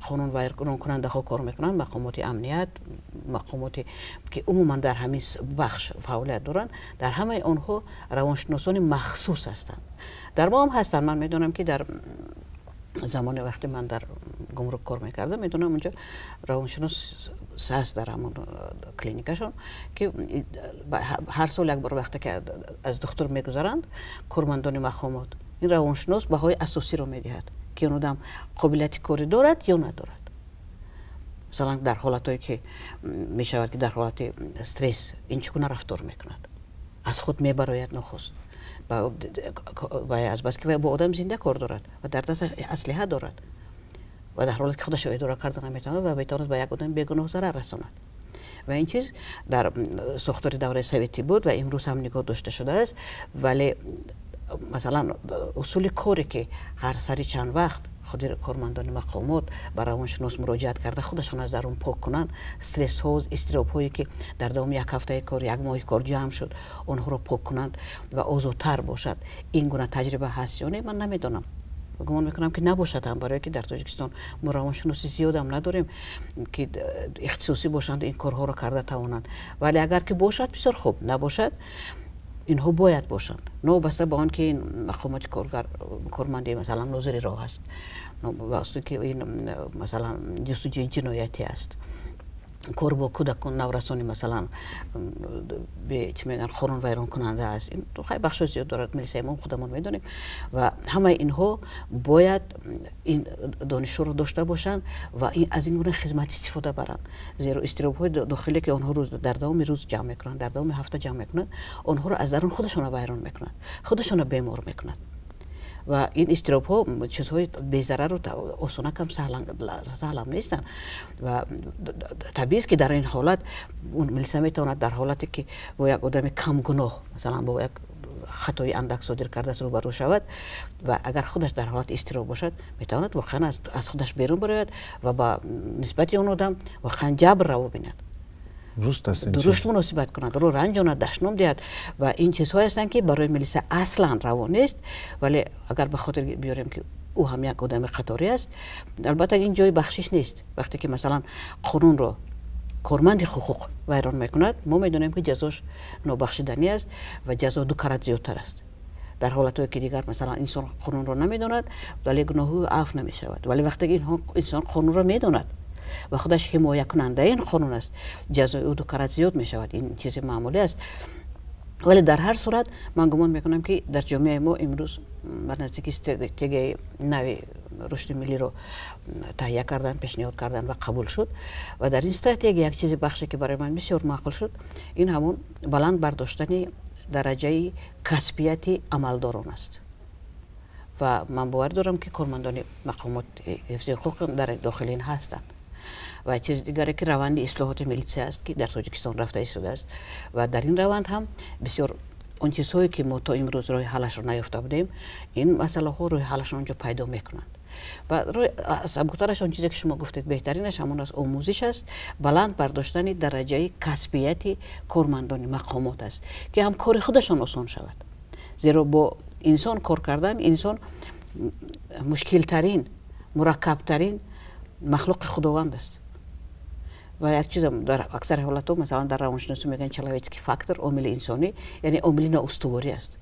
قانون ویران کننده ها کار میکنن، مقامات امنیت، مقاماتی که عموما در همین بخش فعالیت دارن، در همه آنها روانشناسان مخصوص هستند. در ما هم هستن. من میدونم که در زمان وقتی من در گمرک کار میکردم، میدونم اونجا روانشناس هست در همون کلینیکشون که هر سال یک بار وقتی که از دکتر میگذارند کارمندان مقامات، این روانشناس بهای اساسی رو میدهد که اون آدم قابلیت کاری دارد یا ندارد. مثلا در حالتایی که میشود که در حالت استرس این چگونه رفتار میکند، از خود میبراید نخست و از بس که با آدم زنده کار دارد و در دست اسلحه دارد و در حالی که خودش رو اداره کردن نمیتواند و میتواند به یک آدم بیگناه ضرر رساند. و این چیز در ساختار دوره سویتی بود و امروز هم نگاه داشته شده است. ولی مثلا اصول کاری که هر سری چند وقت خود کارمندان مقامات به روانشناس مراجعت کرده خودشان از درون پاک کنند، استرس ها، اضطراب هایی که در دوام یک هفته کار، یک ماه کار جمع شد، آنها را پاک کنند و آزادتر باشد. این گونه تجربه هست یا نه من نمیدونم. گمان میکنم که نباشد، هم برای که در تاجیکستان ما روانشناسی زیاد هم نداریم که اختصاصی باشند این کارها را کرده توانند. ولی اگر که باشد بسیار خوب، نباشد اینها باید باشند. نه بسته با آن که این مقامات کارمندی مثلا ناظر راه است، واسه که این مثلا جستجوی جنایتی است، کار با کودکان نورسانی مثلا به چی میگن قانون ویران کننده است. این خیلی بخش زیاد دارد، ملی ما خودمون میدونیم و همه اینها باید این دانش رو داشته باشند و از این گونه خدمت استفاده برند. زیرا اضطراب های داخلی که آنها روز در دوام روز جمع میکنند، در دوام هفته جمع میکنند، آنها رو از درون خودشون ویران میکنند، خودشون بیمار میکنند. و این اضطراب ها چیزهای بی ضرر و آسانه کم سهل هم نیستن و طبیعی است که در این حالت اون ملیسه میتواند در حالتی که با یک آدم کم گناه مثلا با یک خطای اندک صادر کرده است روبرو شود و اگر خودش در حالت اضطراب باشد میتواند واقعا از خودش بیرون برود و با نسبت اون آدم واقعا جبر را ببیند، درست مناسبت کند، رو رنجاند، دشنام دهد و این چیزهایی هستند که برای ملیسه اصلا روا نیست. ولی اگر به خاطر بیاریم که او هم یک آدم قطاری است، البته این جای بخشش نیست. وقتی که مثلا قانون رو کارمند حقوق ویران میکند، ما میدونیم که جزاش نابخشودنی است و جزا 2 کرات زیادتر است. در حالتایی که دیگر مثلا انسان قانون رو نمیداند ولی گناه عفو نمیشود، ولی وقتی این انسان قانون رو میداند و خودش حمایت کننده این قانون است، جزای او 2 کرات زیاد می شود. این چیز معمولی است. ولی در هر صورت من گمان میکنم که در جامعه ما امروز بر نزدیک استراتژی نوی رشد ملی رو تهیه کردن، پیشنهاد کردن و قبول شد و در این استراتژی یک چیز بخشی که برای من بسیار معقول شد این همون بلند برداشتن درجه کسبیت عملداران است. و من باور دارم که کارمندان مقامات حفظ حقوق در داخل این هستند. و چیز دیگری که روند اصلاحات ملیسه است که در تاجیکستان رفته ایستاده است و در این روند هم بسیار اون چیزهایی که ما تا امروز راه حلش رو نیافته بودیم، این مسئله ها راه حلش اونجا پیدا میکنند. و سبکترش اون چیزی که شما گفتید بهترینش همون از آموزش است، بلند برداشتن درجه کسبیت کارمندان مقامات است که هم کار خودشان آسان شود. زیرا با انسان کار کردن، انسان مشکل ترین، مرکب ترین مخلوق خداوند است. و یک چیز در اکثر حالتها مثلا در روانشناسی میگن چلاویتسکی فاکتور، عامل انسانی، یعنی عامل نااستواری است.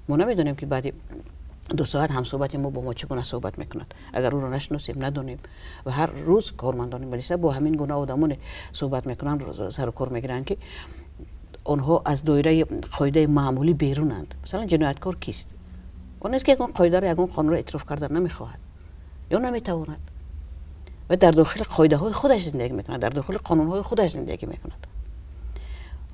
ما نمیدونیم که بعد 2 ساعت هم صحبت ما با ما چگونه صحبت میکند اگر او را نشناسیم، ندونیم. و هر روز کارمندان ملیسه با همین گونه آدمان صحبت میکنن، سر و کار میگیرن که آنها از دایره قاعده معمولی بیرونند. مثلا جنایتکار کیست؟ اون است که اون قاعده را، اون قانون را اعتراف کردن نمیخواهد یا نمیتواند و در داخل قاعده های خودش زندگی میکند، در داخل قانون های خودش زندگی میکند.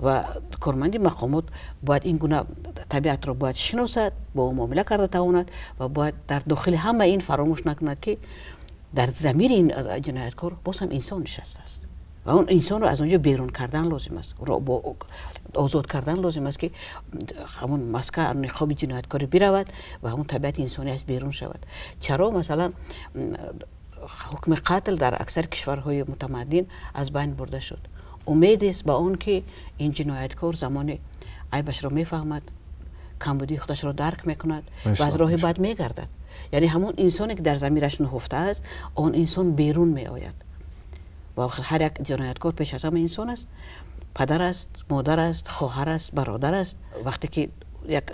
و کارمند مقامات باید این گونه طبیعت را باید شناسد، با او معامله کرده تواند و باید در داخل همه این فراموش نکند که در ضمیر این جنایتکار باز هم انسان نشسته است و اون انسان رو از اونجا بیرون کردن لازم است، با آزاد کردن لازم است که همون مسکه نقاب جنایتکاری برود و همون طبیعت انسانی از بیرون شود. چرا مثلا حکم قتل در اکثر کشورهای متمدن از بین برده شد؟ امید است به آن که این جنایتکار زمان عیبش را میفهمد، کمبودی خودش را درک میکند و از راه بد میگردد. یعنی همون انسانی که در ضمیرش نهفته است آن انسان بیرون می آید و هر یک جنایتکار پیش از همه انسان است، پدر است، مادر است، خواهر است، برادر است. وقتی که یک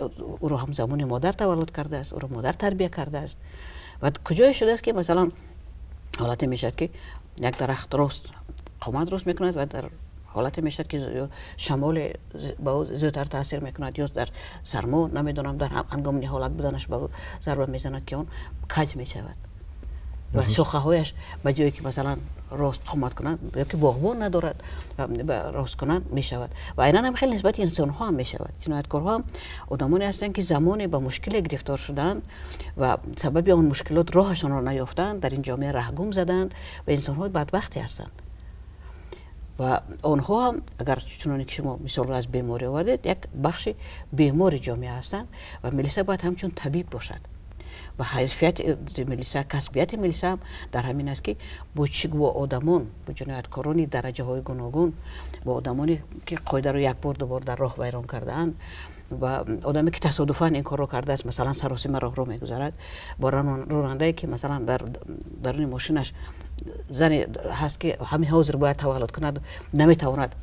او رو همزمان مادر تولد کرده است، او رو مادر تربیت کرده است و کجای شده است که مثلا حالت میشد که یک درخت راست قامت درست میکند و در حالت میشد که شمال به او زودتر تاثیر میکند یا در سرما نمیدونم در هنگام حالت بودنش به او ضربه میزند که اون کج میشود و شاخه هایش به جایی که مثلا راست قامت کنند یا که باغبون ندارد راست کنند میشود و اینا هم خیلی نسبت انسان ها هم میشود. جنایتکارها هم آدمانی هستند که زمانی به مشکل گرفتار شدند و سبب اون مشکلات راهشان را نیافتند، در این جامعه رهگم زدند و انسان های بدبختی هستند و آنها هم اگر چنانه که شما مثال را از بیماری آوردید یک بخش بیماری جامعه هستند و ملیسا باید همچون طبیب باشد و حرفیت ملیسا، کسبیت ملیسا هم در همین است که با آدمان، با جنایتکارانی درجه های گوناگون، با آدمانی که قاعده رو یک بار دو بار در راه ویران کرده‌اند و آدمی که تصادفاً این کار رو کرده است، مثلا سراسیمه راه رو میگذرد با راننده‌ای که مثلا در درون ماشینش زنی هست که همین حاضر باید تولد کند نمیتواند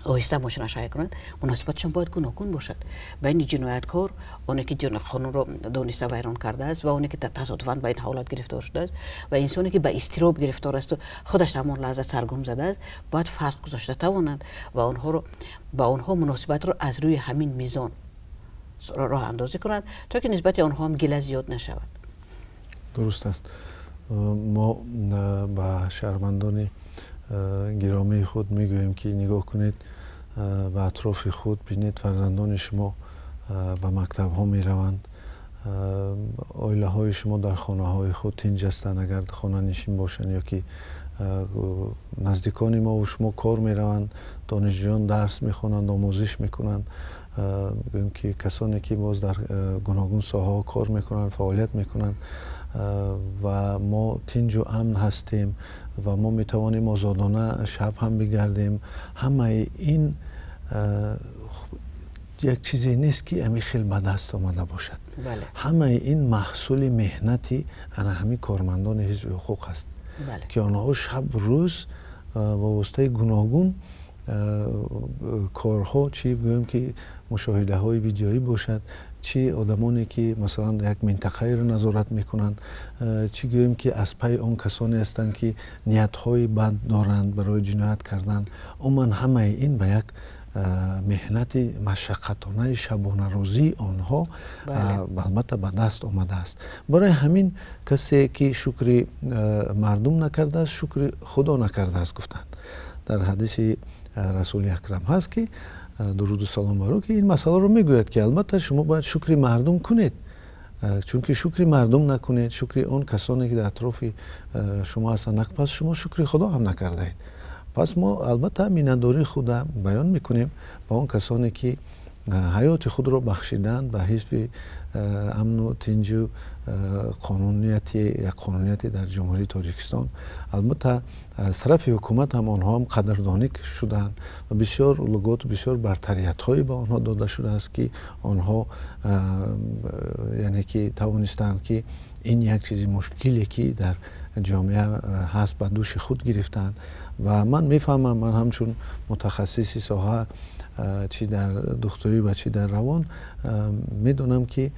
آهسته ماشینش حرکت کند، مناسبتشان باید گوناگون باشد. بین جنایتکار، اونی که قانون رو دانسته ویران کرده است و اونی که تصادفاً به این حالت گرفتار شده است و انسانی که به اضطراب گرفتار است و خودش همون لحظه سرگم زده است باید فرق گذاشته توانند و آنها مناسبت رو از روی همین میزان راه اندازی کنند تا که نسبت آنها هم گله زیاد نشود. درست است. ما با شهروندان گرامی خود میگوییم که نگاه کنید به اطراف خود، بینید فرزندان شما به مکتب ها می روند، آیله های شما در خانه های خود تنج هستند اگر خانه نشین باشند یا که نزدیکان ما و شما کار می روند، دانشجویان درس می خوانند، آموزش می کنند، گوییم که کسانی که باز در گوناگون ساحه ها کار می کنند، فعالیت می کنند و ما تنج و امن هستیم و ما می توانیم آزادانه شب هم بگردیم. همه این یک چیزی نیست که امی خیلی به دست آمده باشد. بله. همه این محصول مهنتی همین کارمندان حزب حقوق است. بله. که آنها شب روز با واسطه گوناگون کارها، چی بگویم که مشاهده های ویدیویی باشد، چی آدمانی که مثلا یک منطقه را نظارت میکنند، چی گویم که از پی آن کسانی هستند که نیت های بد دارند برای جنایت کردن. عموما همه این به یک مهنت مشقتانه شبانه روزی آنها البته به دست آمده است. برای همین کسی که شکر مردم نکرده است شکر خدا نکرده است گفتند. در حدیث رسول اکرم هست که درود و سلام بر او که این مسئله رو میگوید که البته شما باید شکر مردم کنید، چون که شکر مردم نکنید، شکر اون کسانی که در اطراف شما هستند، پس شما شکر خدا هم نکرده اید. پس ما البته مینه‌داری خود بیان میکنیم با اون کسانی که حیات خود را بخشیدند به حزب امن و تنج و قانونیت در جمهوری تاجیکستان. البته از طرف حکومت هم آنها هم قدردانی شدند و بسیار لغات و بسیار برتریت های به آنها داده شده است که آنها یعنی که توانستند که این یک چیزی مشکلی که در جامعه هست به دوش خود گرفتند. و من میفهمم، من همچون متخصصی ساحه چی در دکتری و چی در روان میدونم که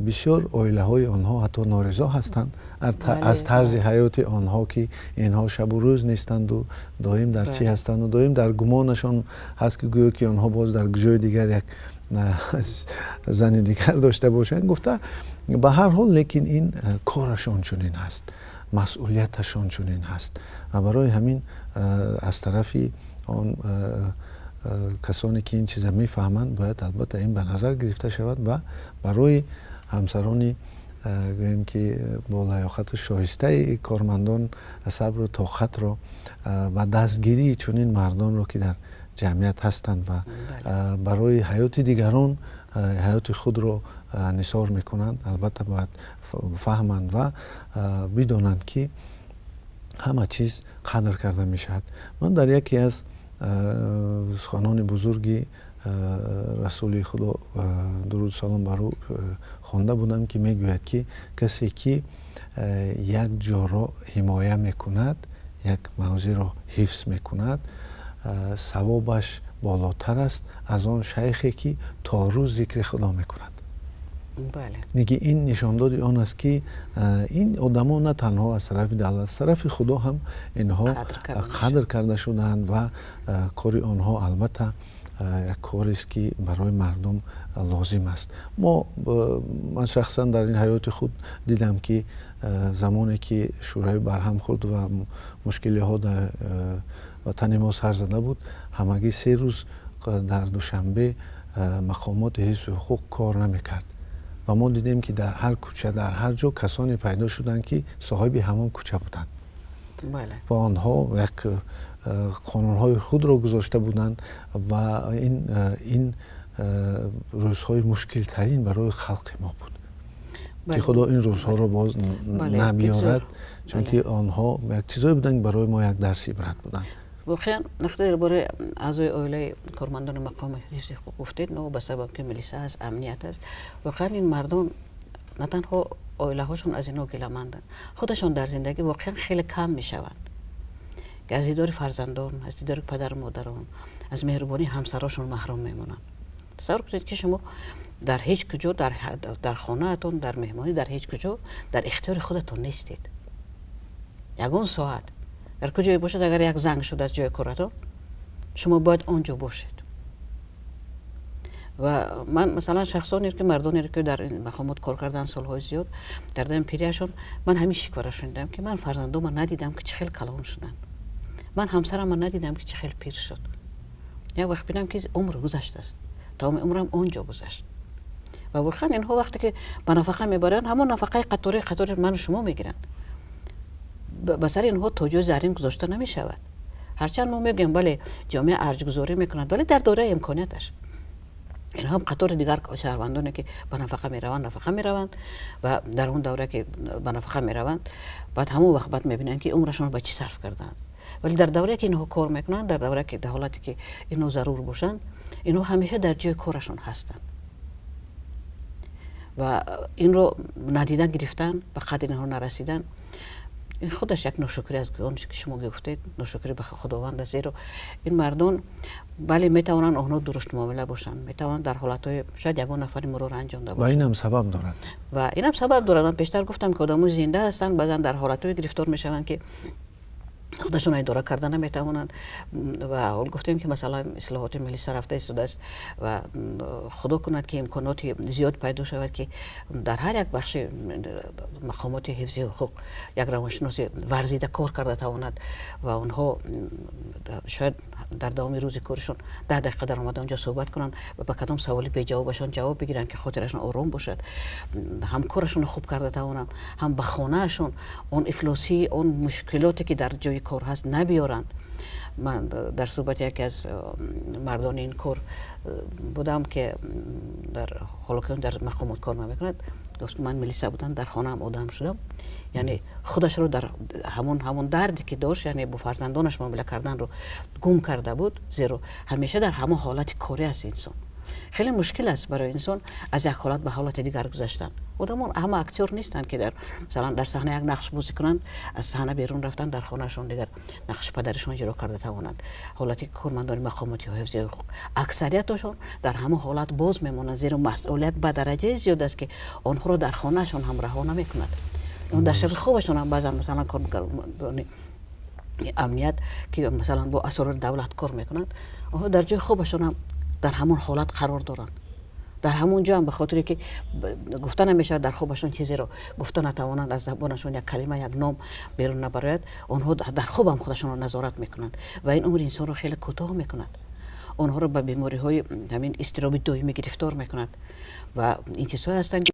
بسیار عائله های آنها حتی نارضا هستند از طرز حیات آنها که اینها شب و روز نیستند و دائم در چی هستند و دائم در گمانشان هست که گویا که آنها باز در جای دیگر یک زن دیگر داشته باشند. گفته به هر حال لیکن این کارشان چنین هست، مسئولیتشان چنین هست و برای همین از طرفی آن کسانی که این چیز میفهمند باید البته این به نظر گرفته شود و برای همسرانی گوییم که با لیاقت و شایسته کارمندان صبر و طاقت را و دستگیری چنین مردان را که در جمعیت هستند و برای حیات دیگران حیات خود را نثار میکنند، البته باید فهمند و بدانند که همه چیز قدر کرده میشد. من در یکی از خانان بزرگی رسول خدا درود سلام بر او خوانده بودم که میگوید که کسی که یک جا را حمایه میکند، یک موضوع را حفظ میکند، ثوابش بالاتر است از آن شیخی که تا روز ذکر خدا میکند. بله. میگه این نشانداری آن است که این آدما نه تنها از طرف دولت، از طرف خدا هم اینها قدر کرده شدند و کار آنها البته یک کاری است که برای مردم لازم است. من شخصا در این حیات خود دیدم که زمانی که شورای برهم خورد و مشکلی ها در وطن ما سر زده بود، همگی 3 روز در دوشنبه مقامات حزب حقوق کار نمیکرد و ما دیدیم که در هر کوچه در هر جا کسانی پیدا شدند که صاحب همان کوچه بودند. بله. و آنها یک قانونهای خود را گذاشته بودند و این روزهای مشکل ترین برای خلق ما بود. بله. که خدا این روزها را باز نبیارد، چون که آنها یک چیزایی بودند برای ما یک درس عبرت بودند. واقعا نقطه درباره اعضای عائله کارمندان مقام حفظ حقوق گفتید، نه به سبب که ملیسه است، امنیت است. واقعا این مردم نه تنها عائله هاشون از اینا گله‌مندن، خودشون در زندگی واقعا خیلی کم میشوند که از دیدار فرزندان، از دیدار پدر و مادران، از مهربانی همسراشون محروم میمونن. تصور کنید که شما در هیچ کجا در خانه‌تون، در مهمانی، در هیچ کجا در اختیار خودتون نیستید. یگان ساعت در کجایی باشد، اگر یک زنگ شد از جای کارتون، شما باید آنجا باشید. و من مثلا شخصانی که مردانی که در این مقامات کار کردن سالهای زیاد، در دم پیریشون من همیشه شکوه شنیدم که من فرزندوم ندیدم که چه خیلی کلان شدن، من همسرم ندیدم که چه خیلی پیر شد. یا وقت بینم که عمر گذشته است، تمام عمرم اونجا گذشت. و واقعا اینها وقتی که به نفقه میبرن، همون نفقه قطاری من و شما میگیرن. به سر اینها توجه زرین گذاشته نمیشود. هرچند ما میگیم بله جامعه ارج گذاری میکنند، ولی در دوره امکانیتش. اینها هم قطار دیگر شهروندانی که به نفقه میروند و در اون دوره که به نفقه میروند، بعد همون وقت بعد میبینن که عمرشون به چی صرف کردن. ولی در دوره که اینها کار میکنن، در دوره که در حالتی که اینها ضرور باشن، اینها همیشه در جای کارشون هستن و این رو ندیدن گرفتن، به قدر اینها نرسیدن. این خودش یک ناشکری از اون که شما گفتید، ناشکری به خداوند است. زیرا این مردم بله میتوانن اونها درست معامله باشن، میتوانن در حالتهای شاید یگان نفری مرور انجام داده باشن و این هم سبب دارد. و این هم سبب دارد. من پیشتر گفتم که آدم‌ها زنده هستن، بعضا در حالتهای گرفتار میشوند که خودشون اداره کردن نمیتوانند. و اول گفتیم که مثلا اصلاحات ملی رفته است و خدا کند که امکاناتی زیاد پیدا شود که در هر یک بخش مقامات حفظ حقوق یک روانشناس ورزیده کار کرده تواند و اونها شاید در دوام روز کارشون 10 دقیقه در اومده اونجا صحبت کنن و به کدام سوالی به جوابشون جواب بگیرن که خاطرشون آروم باشد، هم کارشون خوب کرده توانن، هم به خانهشون اون افلاسی، اون مشکلاتی که در جای کار هست نبیارن. من در صحبت یکی از مردان این کار بودم که در حالا که در مقامات کار میکند، گفت من ملیسه بودم، در خانه هم آدم شدم. یعنی خودش رو در همون دردی که داشت، یعنی با فرزندانش معامله کردن رو گم کرده بود، زیرا همیشه در همون حالت کاری است. انسان خیلی مشکل است برای انسان از یک حالت به حالت دیگر گذشتن. آدم‌ها همه اکتور نیستن که در مثلا در صحنه یک نقش بازی کنند، از صحنه بیرون رفتن در خانهشون دیگر نقش پدرشون اجرا کرده توانند. حالتی که کارمندان مقاماتی حفظ حقوق اکثریتشون در همون حالت باز میمونند، زیرا مسئولیت به درجه زیاد است که آنها رو در خانهشون هم رها نمی‌کنند. اون در شب خوابشون هم بعضا مثلا کارمندان امنیت که مثلا با اسرار دولت کار میکنند، آنها در جای خوابشون هم در همون حالت قرار دارن. در همون جا هم به خاطری که گفتن نمیشه در خوابشون چیزی رو گفتن نتوانند، از زبانشون یک کلمه یک نام بیرون نبرد، آنها در خواب هم خودشون رو نظارت میکنند و این عمر انسان رو خیلی کوتاه میکند. آنها رو به بیماری های همین اضطرابی دائمی گرفتار میکند و این چیزهایی هستند که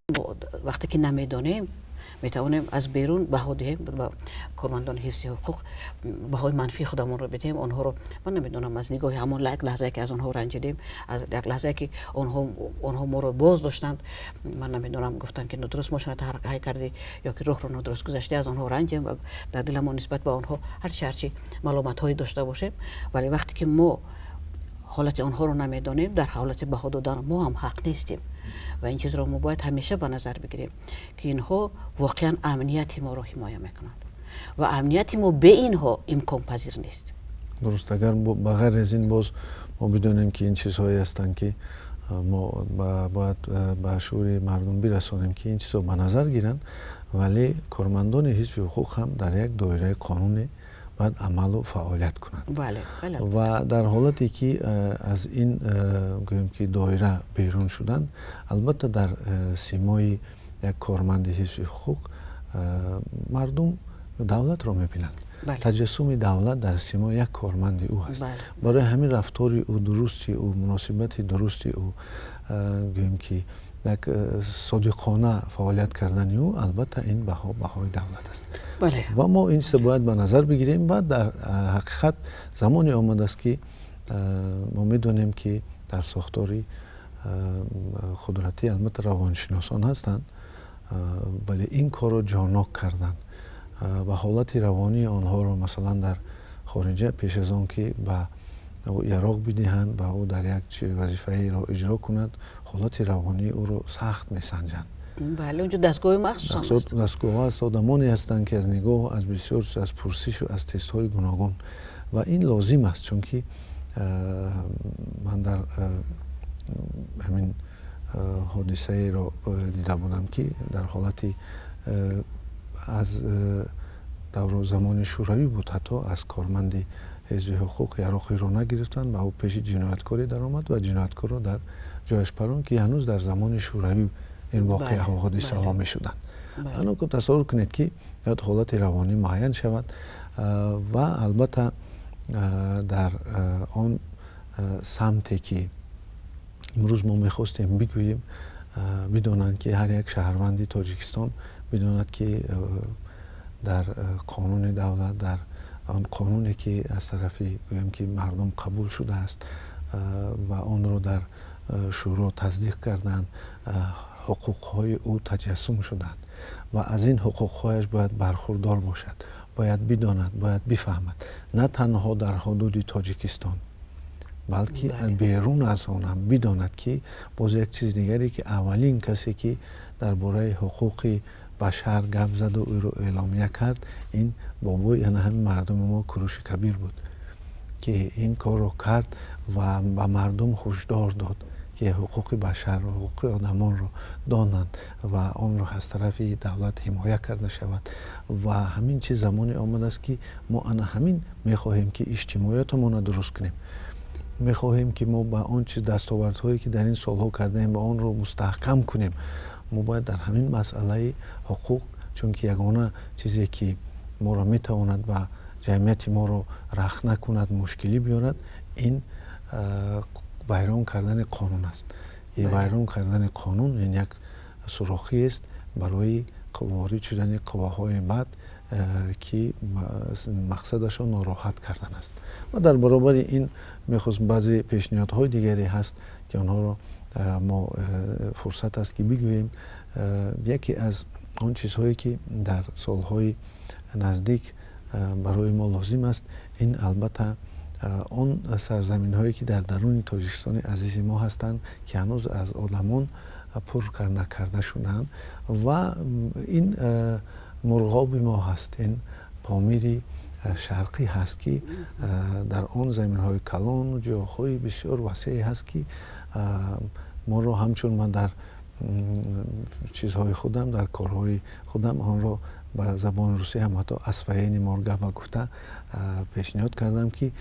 وقتی که نمیدانیم میتوانیم از بیرون بها دهیم، با کارمندان حفظ حقوق بهای منفی خودمون رو بدیم. آنها رو من نمیدونم از نگاه همون لحظه که از آنها رنجیدیم، از یک لحظه که آنها ما رو باز داشتند، من نمیدونم گفتن که ندرست ماشین تحقیق کردی یا که روح رو ندرست گذشته، از آنها رنجیم و در دلمون نسبت به آنها هرچی ملامت هایی داشته باشیم. ولی وقتی که ما حالت آنها رو نمیدانیم در حالت بها دادن ما هم حق نیستیم و این چیز رو ما باید همیشه به نظر بگیریم که اینها واقعا امنیت ما رو حمایت میکنند و امنیت ما به اینها امکان پذیر نیست. درست. اگر بغیر از این باز ما بدونیم که این چیزهایی هستند که ما باید به شعور مردم برسانیم که این چیزها به نظر گیرن، ولی کارمندان حزب حقوق هم در یک دایره قانونی باید عمل و فعالیت کنند. بله. و در حالتی که از این گویم که دایره بیرون شدن، البته در سیمای یک کارمند حزب حقوق مردم دولت را میبینند. تجسم دولت در سیما یک کارمند او هست. برای همین رفتار او درستی او مناسبت درستی او گویم که یک صادقانه فعالیت کردن او، البته این بهای دولت است. و ما این سه باید به نظر بگیریم. بعد در حقیقت زمانی آمده است که ما میدونیم که در ساختاری قدرتی البته روانشناسان هستند، ولی این کار را جاناک کردن و حالت روانی آنها را مثلا در خارجه پیش از آن که به یراق بدهند و او در یک وظیفه را اجرا کند، حالت روانی او را سخت میسنجند. بله، اونجا دستگاه مخصوص هست. دستگاه هست، آدمانی هستند که از نگاه از بسیار از پرسش و از تست های گوناگون و این لازم است، چون که من در همین حادثه را دیده بودم که در حالتی از دور زمان شوروی بود، حتی از کارمند حزب حقوق یراقی را نگرفتند و او پیش جنایتکاری در آمد و جنایتکار را در جایش پران که هنوز در زمان شوروی این واقعه ها حادثه ها می شدند. انا که تصور کنید که حالت روانی معین شود و البته در آن سمتی که امروز ما میخواستیم بگوییم بدانند که هر یک شهروند تاجیکستان بداند که در قانون دولت، در آن قانونی که از طرف گویم که مردم قبول شده است و آن را در شورا تصدیق کردند، حقوقهای او تجسم شدند و از این حقوقهایش باید برخوردار باشد، باید بداند، باید بفهمد، نه تنها در حدود تاجیکستان بلکه بیرون از آن هم بداند که باز یک چیز دیگری که اولین کسی که درباره حقوق بشر گپ زد و او رو اعلامیه کرد این بابا، یعنی همین مردم ما کوروش کبیر بود که این کار رو کرد و به مردم هشدار داد که حقوق بشر و حقوق آدمان رو دانند و آن رو از طرف دولت حمایت کرده شود. و همین چیز زمانی آمده است که ما همین میخواهیم که اجتماعیتمون رو درست کنیم، میخواهیم که ما با آن چیز دستاوردهایی که در این سالها کردیم با آن رو مستحکم کنیم. ما باید در همین مسئله حقوق، چون که یگانه چیزی که ما را میتواند و جمعیت ما را رخ نکند، مشکلی بیارد، این ویران کردن قانون است. این ویران کردن قانون این یک سوراخی است برای وارد شدن قواهای بد که مقصدشان ناراحت کردن است. و در برابر این میخواست بعضی پیشنهادهای دیگری هست که آنها را ما فرصت است که بگوییم. یکی از آن چیزهایی که در سالهای نزدیک برای ما لازم است، این البته آن سرزمین هایی که در درون تاجیکستان عزیز ما هستند که هنوز از آدمان پر نکرده شدند و این مرغاب ما هست، این پامیر شرقی هست که در آن زمین های کلان و جاهای بسیار وسیعی هست که ما رو همچون من در چیزهای خودم، در کارهای خودم آن را به زبان روسی هم حتی اسفین مارگبا گفته پیشنهاد کردم که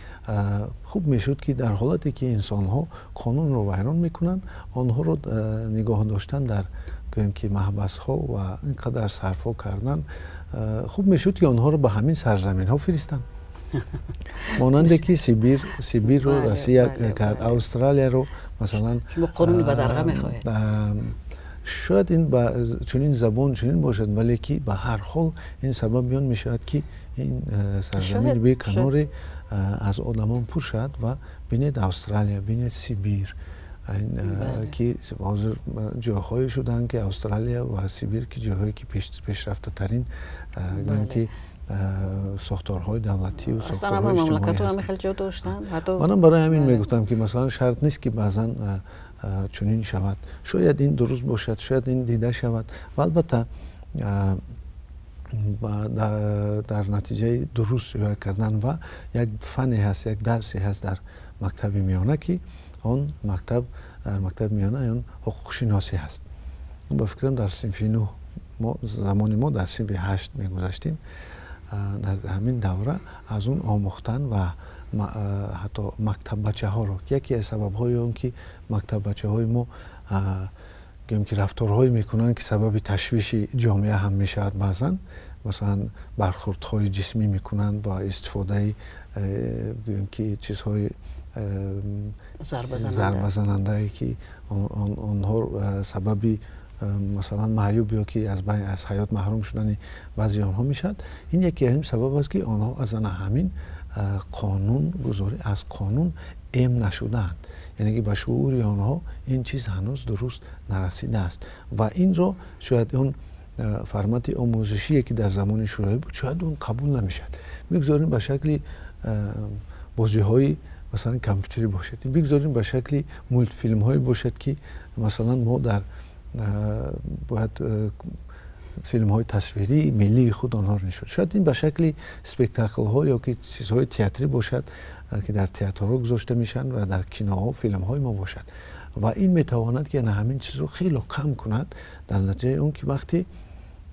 خوب میشد که در حالتی که انسان ها قانون رو ویران میکنن، آنها رو نگاه داشتن در گویم که محبس ها و اینقدر صرفا کردن، خوب میشد که آنها رو به همین سرزمین ها فرستن. مانند که سیبیر رو روسیه کرد، استرالیا رو مثلا شما قانون به درغه میخواهید. شاید این چنین زبان چنین باشد، ولی که به هر حال این سبب بیان میشود که این سرزمین به کنار از آدمان پر شد و بینید استرالیا، بینید سیبیر که جاهایی شدن که استرالیا و سیبیر که جاهایی که پیشرفته ترین که ساختارهای دولتی و اصلا ساختارهای همه اجتماعی مملکت ها هستند. همه خیلی جا داشتن. منم برای همین میگفتم که مثلا شرط نیست که بعضا چنین شود، شاید این درست باشد، شاید این دیده شود و البته در نتیجه درست روی کردن و یک فنی هست، یک درسی هست در مکتب میانه که آن در مکتب میانه اون حقوق شناسی هست. با فکرم در صنف 9 زمان ما در صنف 8 میگذاشتیم، در همین دوره از اون آموختن و حتی مکتب بچه ها رو، یکی از سبب های اون که مکتب بچه های ما گویم که رفتارهایی میکنن که سبب تشویش جامعه هم میشود، بعضا مثلا برخوردهای جسمی میکنن با استفاده گویم که چیزهای ضربه زننده که آنها سببی مثلا معیوب یا که از حیات محروم شدن بعضی آنها میشد. این یکی اهم سبب است که آنها از همین قانون گذاری از قانون ایم نشدند، یعنی که به شعور آنها این چیز هنوز درست نرسیده است و این رو شاید اون فرمت آموزشی که در زمان شورای بود شاید اون قبول نمیشد. میگذاریم به شکلی بازی های مثلا کامپیوتری باشد، بگذاریم به شکل مولت فیلم های باشد که مثلا ما در باید فیلم های تصویری ملی خود آنها رو نشد، شاید این به شکل اسپکتاکل ها یا که چیزهای تئاتری باشد که در تئاتر گذاشته میشن و در کینوها فیلم های ما باشد و این میتواند که همین چیز رو خیلی کم کند، در نتیجه اون که وقتی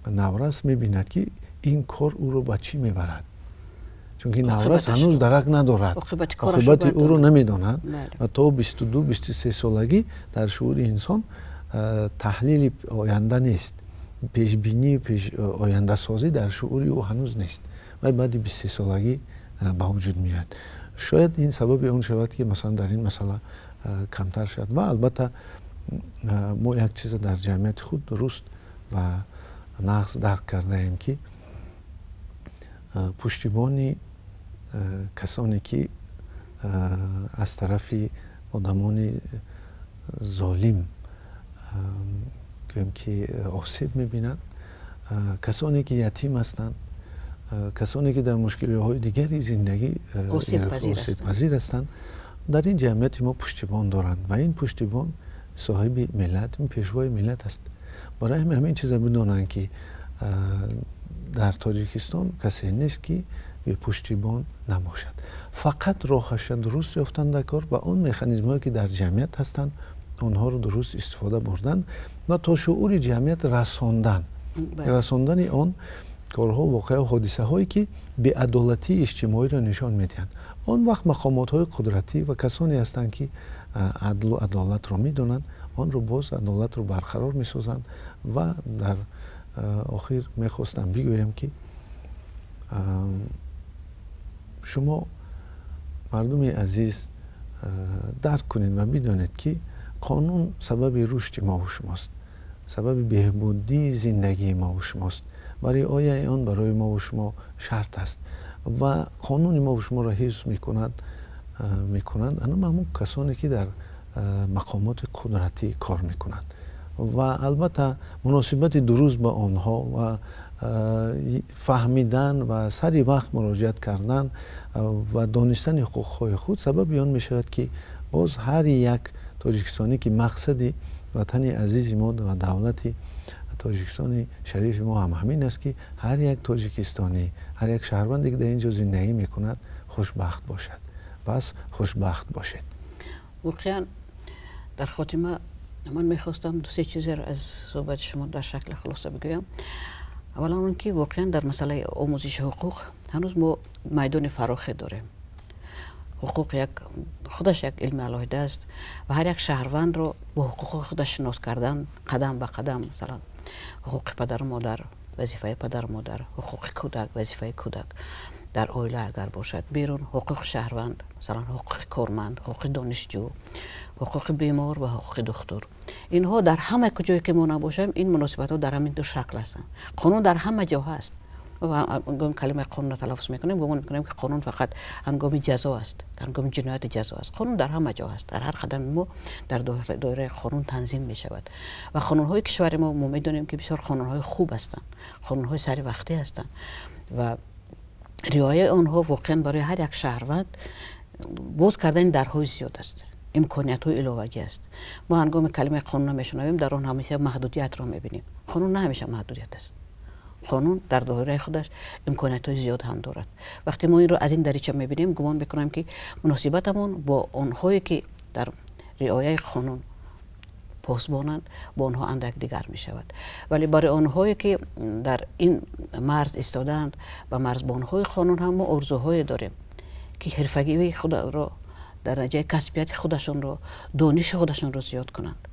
نورس میبیند که این کار او رو به چی میبرد، چون که نورس هنوز درک ندارد، عاقبت او رو نمیداند و تا 22-23 سالگی در شعور انسان تحلیل آینده نیست، پیش بینی آینده سازی در شعور او هنوز نیست و بعد 23 سالگی به وجود میاد. شاید این سبب اون شود که مثلا در این مسئله کمتر شد و البته ما یک چیز در جمعیت خود درست و نقص درک کرده ایم که پشتیبانی کسانی که از طرف آدمان ظالم که آسیب میبینند، کسانی که یتیم هستند، کسانی که در مشکلات دیگری زندگی آسیب پذیر هستند، در این جمعیت ما پشتیبان دارند و این پشتیبان صاحب ملت، این پیشوای ملت است. برای همین چیزا بدانند که در تاجیکستان کسی نیست که به پشتیبان نباشد، فقط راهش درست یافتن در کار و اون مکانیزم هایی که در جمعیت هستند اونها رو درست استفاده بردن و تا شعور جمعیت رساندن آن کارها، واقعه و حادثه هایی که به عدالتی اجتماعی را نشان میدهند. آن وقت مقامات های قدرتی و کسانی هستند که عدل و عدالت را میدونند، آن رو باز عدالت رو برقرار میسازند و در آخر میخواستم بگویم که شما مردم عزیز درک کنید و بدانید که قانون سبب رشد ما و شماست، سبب بهبودی زندگی ما و شماست، برای آینده آن برای ما و شما شرط است و قانون ما و شما را حفظ میکنند همون کسانی که در مقامات قدرتی کار میکنند و البته مناسبت درست با آنها و فهمیدن و سری وقت مراجعت کردن و دانستن حقوقهای خود سبب آن میشود که باز هر یک تاجیکستانی که مقصد وطن عزیز ما و دولت تاجیکستان شریف ما هم همین است که هر یک تاجیکستانی، هر یک شهروندی که در اینجا زندگی میکند خوشبخت باشد. پس خوشبخت باشید. واقعا در خاتمه من میخواستم دو سه چیز را از صحبت شما در شکل خلاصه بگویم. اولا اون که واقعا در مسئله آموزش حقوق هنوز ما میدان فراخی داریم. حقوق خودش یک علم علیحده است و هر یک شهروند رو با حقوق خودش شناس کردن قدم به قدم، مثلا حقوق پدر و مادر، وظیفه پدر و مادر، حقوق کودک، وظیفه کودک در عائله اگر باشد، بیرون حقوق شهروند، مثلا حقوق کارمند، حقوق دانشجو، حقوق بیمار و حقوق دکتر، اینها در همه کجایی که ما نباشیم این مناسبت ها در همین دو شکل هستند. قانون در همه جا هست. هنگام کلمه قانون را تلفظ میکنیم گمان میکنیم که قانون فقط هنگام جزا است، هنگام جنایت جزا است. قانون در همه جا است، در هر قدم ما در دایره قانون تنظیم می شود و قانون های کشور ما میدونیم که بسیار قانون های خوب هستند، قانون های سری وقتی هستند و ریایه آنها واقعا برای هر یک شهروند باز کردن درهای زیاد است، امکانیت های الوگی است. ما هنگام کلمه قانون میشنویم در آن همیشه محدودیت را میبینیم. قانون نه همیشه محدودیت است. قانون در دایره خودش امکانیت های زیاد هم دارد. وقتی ما این رو از این دریچه میبینیم گمان میکنم که مناسبتمون با آنهایی که در رعایت قانون پاسبانند با آنها اندک دیگر می شود. ولی برای آنهایی که در این مرز ایستادند و مرزبانهای قانون هم ما آرزوهای داریم که حرفگی خود را در درجه کسبیت خودشون رو، دانش خودشون رو زیاد کنند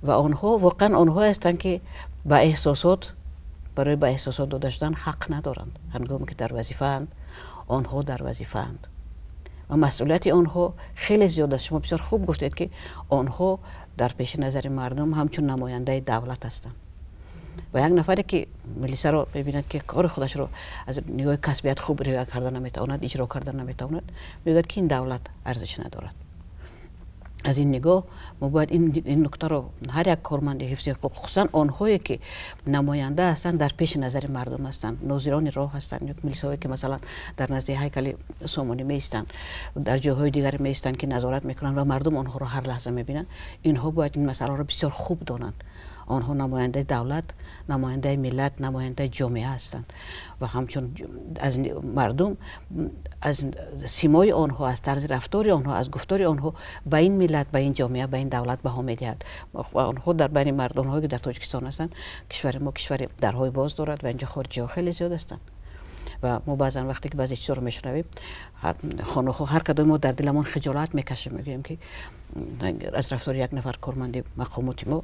و آنها واقعا آنها هستند که با احساسات برای به احساسات داده شدن حق ندارند. هنگامی که در وظیفه اند آنها در وظیفه اند و مسئولیت آنها خیلی زیاد است. شما بسیار خوب گفتید که آنها در پیش نظر مردم همچون نماینده دولت هستند و یک نفری که ملیسا رو ببیند که کار خودش رو از نگاه کسبیت خوب رعایت کردن نمیتواند، اجرا کردن نمیتواند، میگوید که این دولت ارزش ندارد. از این نگاه ما باید این نکته رو هر یک کارمند حفظ حقوق، خصوصا آنهایی که نماینده هستند در پیش نظر مردم هستند، ناظران راه هستند، یک ملیساهایی که مثلا در نزد هیکل سامانی میستند، در جاهای دیگر میستند که نظارت میکنند و مردم آنها رو هر لحظه میبینند، اینها باید این مسئله رو بسیار خوب دانند. آنها نماینده دولت، نماینده ملت، نماینده جامعه هستند و همچون از مردم، از سیمای آنها، از طرز رفتار آنها، از گفتار آنها به این ملت، به این جامعه، به این دولت بها میدهند و آنها در بین مردم هایی که در تاجیکستان هستند، کشور ما کشور درهای باز دارد و اینجا خارجی ها خیلی زیاد هستند و ما بعضا وقتی که بعضی چیزا رو میشنویم خانوخو هر کدوم ما در دلمون خجالت میکشیم، میگیم که از رفتار یک نفر کارمند مقامات ما،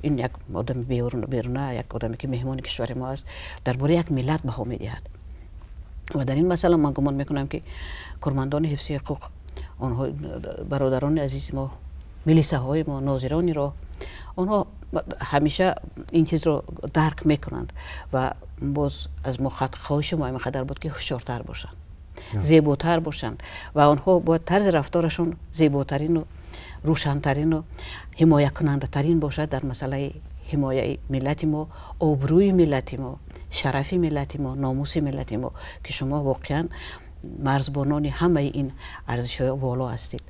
این یک آدم بیرونه، یک آدمی که مهمان کشور ما است، درباره یک ملت بها میدهد و در این مسئله من گمان میکنم که کارمندان حفظ حقوق، آنها برادران عزیز ما، ملیسه های ما، ناظران را، آنها همیشه این چیز رو درک میکنند و باز از ما خواهش ما این قدر بود که هوشیارتر باشند، زیباتر باشند و آنها باید طرز رفتارشون زیباترین و روشنترین و حمایت کننده ترین باشد در مسئله حمایت ملت ما، آبروی ملت ما، شرف ملت ما، ناموس ملت ما که شما واقعا مرزبانان همه این ارزش‌های والا هستید.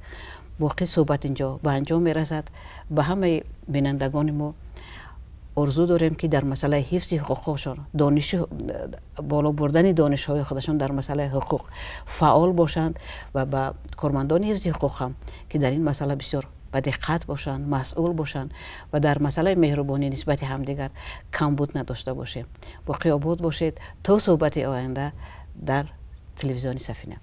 واقعا صحبت اینجا به انجام میرسد. به همه بینندگان ما آرزو داریم که در مسئله حفظ حقوقشان، دانش بالا بردن دانش‌های خودشان در مسئله حقوق فعال باشند و با کارمندان حفظ حقوق هم که در این مسئله بسیار با دقت باشند، مسئول باشند و در مسئله مهربانی نسبت همدیگر کمبود نداشته باشیم. باقی آباد باشید تا صحبت آینده در تلویزیون سفینه.